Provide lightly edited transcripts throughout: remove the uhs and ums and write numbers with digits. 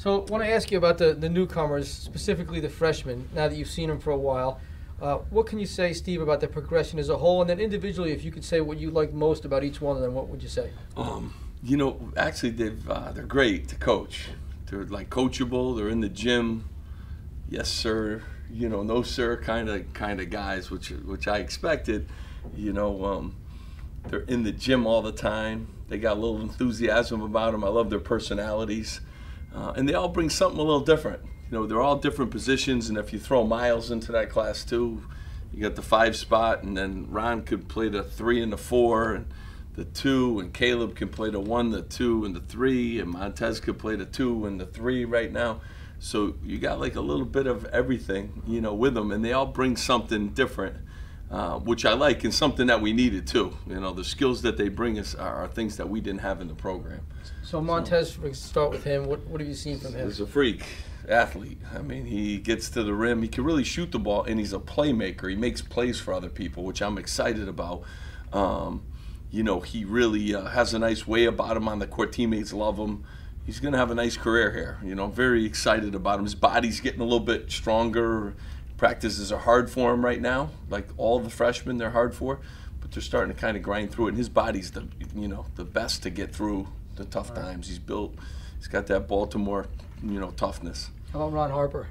So I want to ask you about the newcomers, specifically the freshmen, now that you've seen them for a while. What can you say, Steve, about the progression as a whole? And then individually, if you could say what you like most about each one of them, what would you say? You know, actually, they're great to coach. They're like coachable. They're in the gym. Yes, sir. You know, no, sir. Kind of guys, which I expected. You know, they're in the gym all the time. They got a little enthusiasm about them. I love their personalities, and they all bring something a little different. You know, they're all different positions, and if you throw Miles into that class too, you got the 5 spot, and then Ron could play the 3 and the 4, and the 2, and Caleb can play the 1, the 2, and the 3, and Montez could play the 2 and the 3 right now. So you got like a little bit of everything, you know, with them, and they all bring something different, which I like, and something that we needed too. You know, the skills that they bring us are things that we didn't have in the program. So Montez, we start with him. What have you seen from him? He's a freak athlete. I mean, he gets to the rim. He can really shoot the ball, and he's a playmaker. He makes plays for other people, which I'm excited about. You know, he really has a nice way about him on the court. Teammates love him. He's going to have a nice career here. You know, I'm very excited about him. His body's getting a little bit stronger. Practices are hard for him right now. Like all the freshmen, they're hard for, but they're starting to kind of grind through it. And his body's the best to get through the tough times. He's built. He's got that Baltimore, toughness. How about Ron Harper?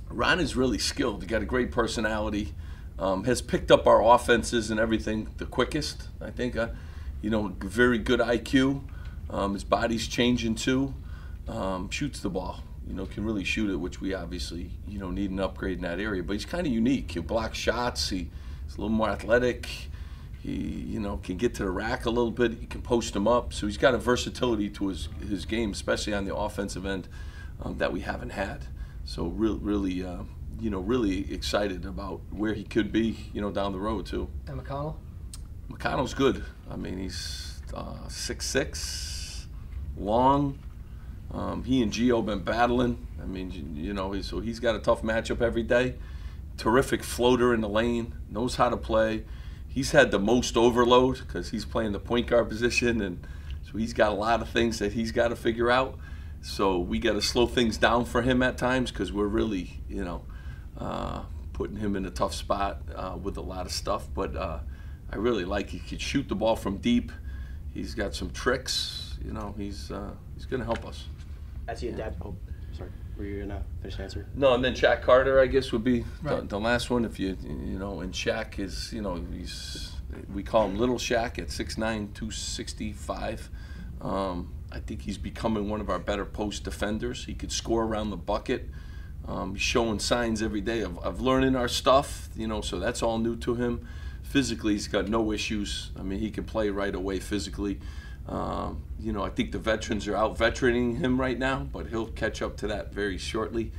Ron is really skilled. He got a great personality. Has picked up our offenses and everything the quickest, I think. Very good IQ. His body's changing too. Shoots the ball. Can really shoot it, which we obviously, need an upgrade in that area. But he's kind of unique. He'll block shots. He's a little more athletic. He, can get to the rack a little bit. He can post him up. So he's got a versatility to his game, especially on the offensive end, that we haven't had. So really, really excited about where he could be, down the road too. And McConnell? McConnell's good. I mean, he's 6'6", long. He and Gio been battling. I mean, so he's got a tough matchup every day. Terrific floater in the lane, knows how to play. He's had the most overload because he's playing the point guard position, and so he's got a lot of things that he's got to figure out. So we got to slow things down for him at times because we're really, putting him in a tough spot with a lot of stuff. But I really like he could shoot the ball from deep. He's got some tricks. He's going to help us. As he adapts. Oh, sorry. Were you gonna finish the answer? No, and then Shaq Carter, I guess, would be right. the last one. If and Shaq is, we call him Little Shaq at 6'9", 265. I think he's becoming one of our better post defenders. He could score around the bucket. He's showing signs every day of learning our stuff, so that's all new to him. Physically, he's got no issues. I mean, he can play right away physically. I think the veterans are out-veteraning him right now, but he'll catch up to that very shortly.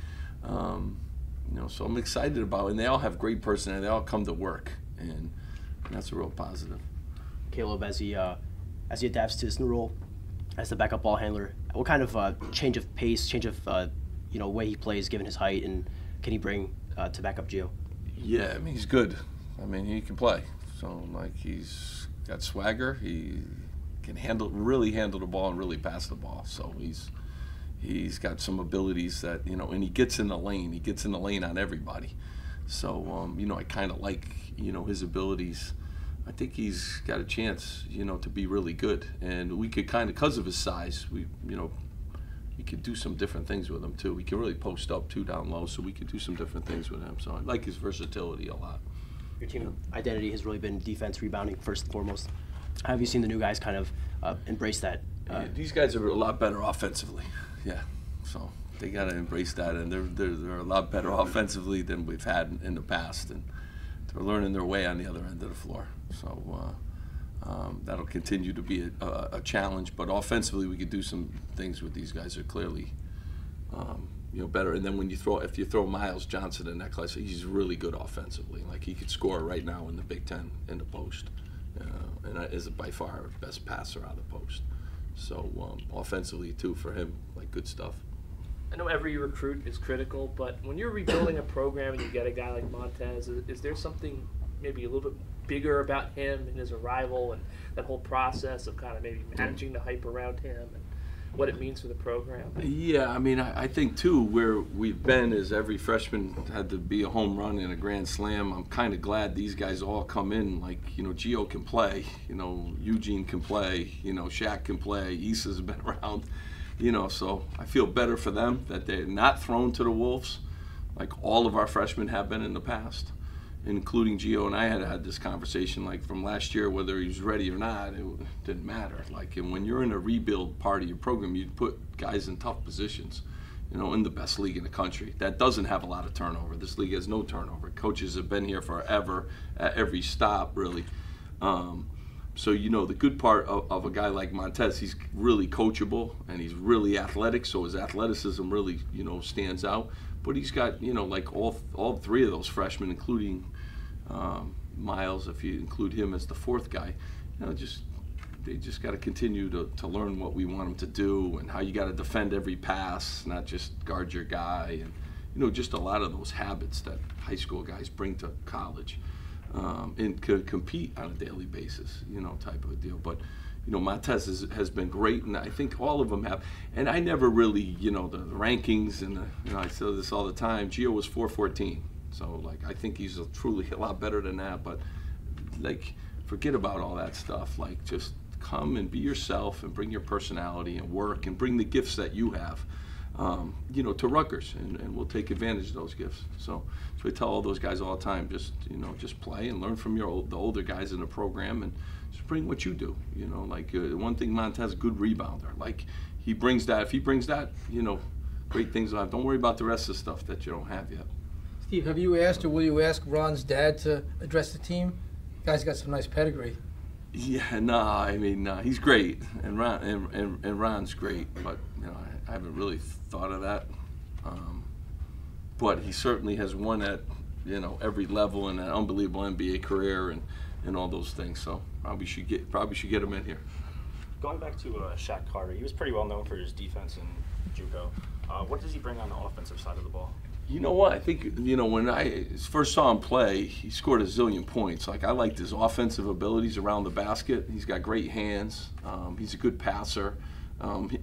So I'm excited about it. And they all have great personality. They all come to work, and that's a real positive. Caleb, as he adapts to his new role as the backup ball handler, what kind of change of pace, change of way he plays given his height, and can he bring to back up Gio? Yeah, I mean, he's good. I mean, he can play. So, he's got swagger. He can really handle the ball and really pass the ball. So he's got some abilities that, and he gets in the lane. He gets in the lane on everybody. So, I kind of like, his abilities. I think he's got a chance, to be really good. And we could because of his size, we could do some different things with him too. We can really post up too down low, so we could do some different things with him. So I like his versatility a lot. Your team identity has really been defense, rebounding first and foremost. How have you seen the new guys kind of embrace that? These guys are a lot better offensively. Yeah, so they got to embrace that, and they're a lot better offensively than we've had in the past, and they're learning their way on the other end of the floor. So that'll continue to be a challenge, but offensively we could do some things with these guys that are clearly better. And then if you throw Miles Johnson in that class, he's really good offensively. Like, he could score right now in the Big Ten in the post, and is by far our best passer out of the post. So offensively too for him, good stuff. I know every recruit is critical, but when you're rebuilding a program and you get a guy like Montez, is there something maybe a little bit bigger about him and his arrival and that whole process of kind of maybe managing the hype around him? And what it means for the program. Yeah, I mean, I think too where we've been is every freshman had to be a home run and a grand slam. I'm kind of glad these guys all come in. Like, you know, Gio can play, you know, Eugene can play, you know, Shaq can play, Issa's been around, you know, so I feel better for them that they're not thrown to the wolves like all of our freshmen have been in the past, including Gio. And I had this conversation like from last year, whether he was ready or not, it didn't matter. Like, and when you're in a rebuild part of your program, you put guys in tough positions, you know, in the best league in the country. That doesn't have a lot of turnover. This league has no turnover. Coaches have been here forever at every stop, really. So, you know, the good part of a guy like Montez, he's really coachable and he's really athletic, so his athleticism really, you know, stands out. But he's got, you know, like all three of those freshmen, including Miles, if you include him as the fourth guy, you know, they just got to continue to learn what we want them to do and how you got to defend every pass, not just guard your guy, and, you know, just a lot of those habits that high school guys bring to college. And could compete on a daily basis, you know, type of a deal. But, you know, Montez has been great, and I think all of them have. And I never really, you know, the rankings and you know, I say this all the time. Gio was 414, so like I think he's truly a lot better than that. But like, forget about all that stuff. Like, just come and be yourself and bring your personality and work and bring the gifts that you have. You know, to Rutgers, and we'll take advantage of those gifts. So I tell all those guys all the time, just, you know, just play and learn from the older guys in the program, and just bring what you do. You know, like one thing, Montez, good rebounder. Like, he brings that. If he brings that, you know, great things will have. Don't worry about the rest of the stuff that you don't have yet. Steve, have you asked or will you ask Ron's dad to address the team? The guy's got some nice pedigree. Yeah, nah, I mean, he's great, and Ron's great, but, you know, I haven't really thought of that. But he certainly has won at, you know, every level in an unbelievable NBA career and all those things. So probably should get him in here. Going back to Shaq Carter, he was pretty well known for his defense in JUCO. What does he bring on the offensive side of the ball? You know what? I think, you know, when I first saw him play, he scored a zillion points. Like, I liked his offensive abilities around the basket. He's got great hands. He's a good passer.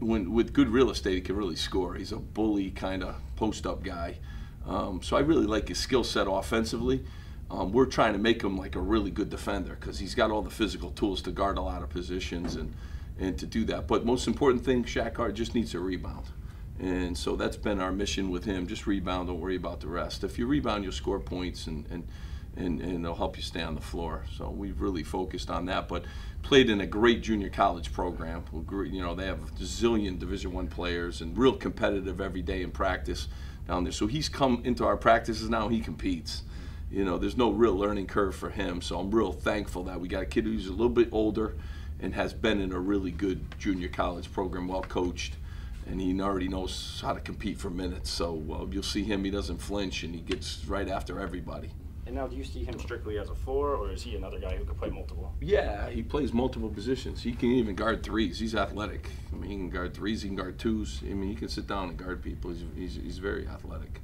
With good real estate, he can really score. He's a bully kind of post-up guy. So I really like his skill set offensively. We're trying to make him like a really good defender because he's got all the physical tools to guard a lot of positions and to do that. But most important thing, Shaq Hart just needs a rebound. And so that's been our mission with him. Just rebound, don't worry about the rest. If you rebound, you'll score points and it'll help you stay on the floor. So we've really focused on that, but played in a great junior college program. You know, they have a zillion Division I players and real competitive every day in practice down there. So he's come into our practices now, he competes. You know, there's no real learning curve for him, so I'm real thankful that we got a kid who's a little bit older and has been in a really good junior college program, well coached, and he already knows how to compete for minutes. So you'll see him, he doesn't flinch, and he gets right after everybody. And now, do you see him strictly as a 4, or is he another guy who can play multiple? Yeah, he plays multiple positions. He can even guard threes. He's athletic. I mean, he can guard threes, he can guard twos. I mean, he can sit down and guard people. He's very athletic.